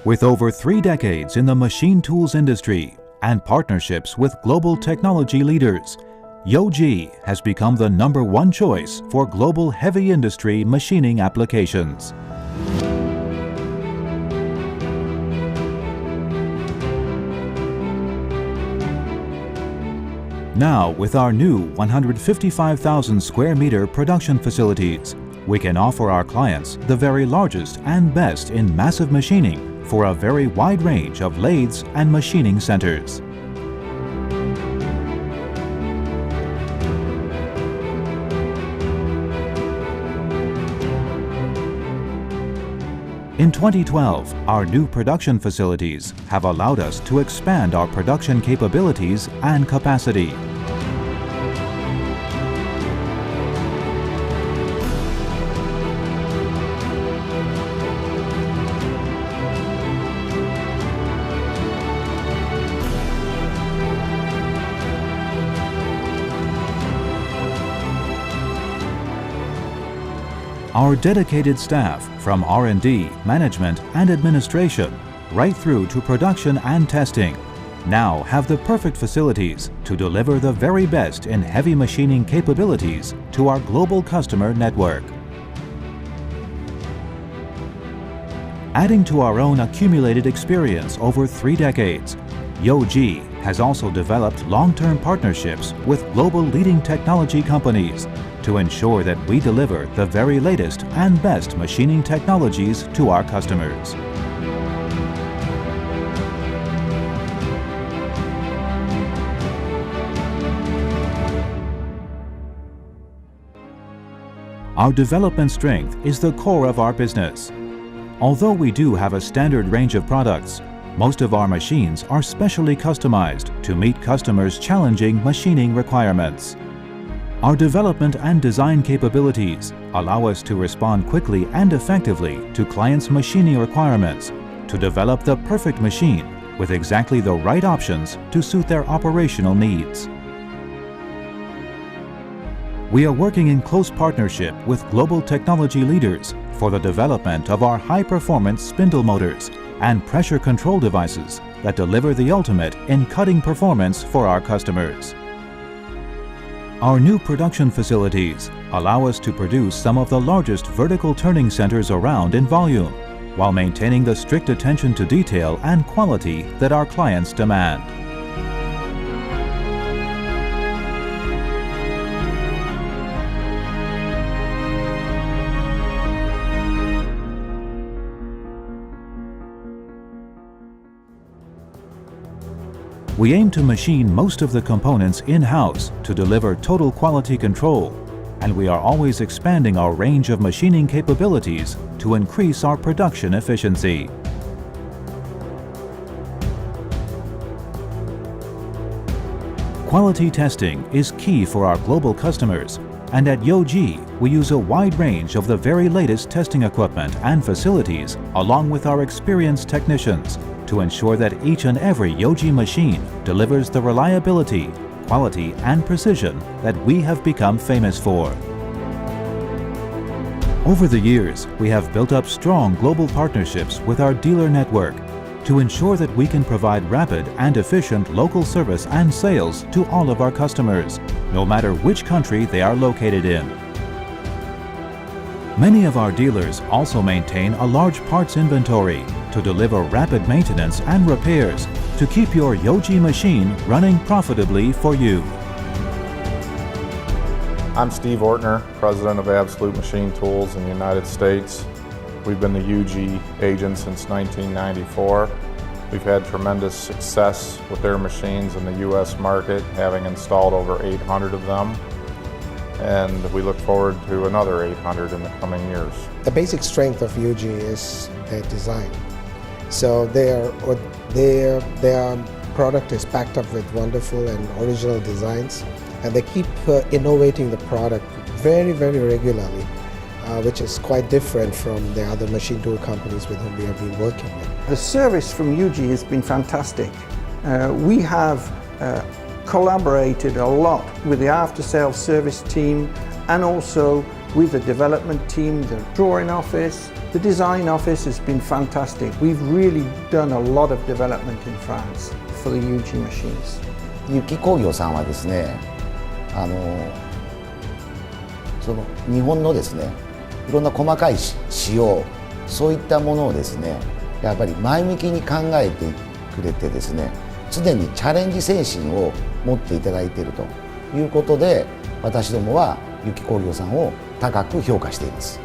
With over 3 decades in the machine tools industry and partnerships with global technology leaders, YouJi has become the #1 choice for global heavy industry machining applications. Now, with our new 155,000 square meter production facilities, we can offer our clients the very largest and best in massive machining for a very wide range of lathes and machining centers. In 2012, our new production facilities have allowed us to expand our production capabilities and capacity. Our dedicated staff, from R&D, management and administration, right through to production and testing, now have the perfect facilities to deliver the very best in heavy machining capabilities to our global customer network. Adding to our own accumulated experience over 3 decades, YouJi has also developed long-term partnerships with global leading technology companies to ensure that we deliver the very latest and best machining technologies to our customers. Our development strength is the core of our business. Although we do have a standard range of products, most of our machines are specially customized to meet customers' challenging machining requirements. Our development and design capabilities allow us to respond quickly and effectively to clients' machining requirements to develop the perfect machine with exactly the right options to suit their operational needs. We are working in close partnership with global technology leaders for the development of our high-performance spindle motors and pressure control devices that deliver the ultimate in cutting performance for our customers. Our new production facilities allow us to produce some of the largest vertical turning centers around in volume, while maintaining the strict attention to detail and quality that our clients demand. We aim to machine most of the components in-house to deliver total quality control, and we are always expanding our range of machining capabilities to increase our production efficiency. Quality testing is key for our global customers, and at YouJi, we use a wide range of the very latest testing equipment and facilities along with our experienced technicians to ensure that each and every YouJi machine delivers the reliability, quality and precision that we have become famous for. Over the years, we have built up strong global partnerships with our dealer network to ensure that we can provide rapid and efficient local service and sales to all of our customers, no matter which country they are located in. Many of our dealers also maintain a large parts inventory to deliver rapid maintenance and repairs to keep your YouJi machine running profitably for you. I'm Steve Ortner, President of Absolute Machine Tools in the United States. We've been the YouJi agent since 1994. We've had tremendous success with their machines in the U.S. market, having installed over 800 of them. And we look forward to another 800 in the coming years. The basic strength of YouJi is their design. So their product is packed up with wonderful and original designs, and they keep innovating the product very, very regularly, which is quite different from the other machine tool companies with whom we have been working with. The service from YouJi has been fantastic. We have collaborated a lot with the after-sales service team and also with the development team, the drawing office, the design office has been fantastic. We've really done a lot of development in France for the YouJi machines. YouJi工業さんはですね、その日本のですね、いろんな細かい仕様、そういったものをですね、やっぱり前向きに考えてくれてですね、常にチャレンジ精神を持っていただいているということで、私どもはYouJi工業さんを高く評価しています。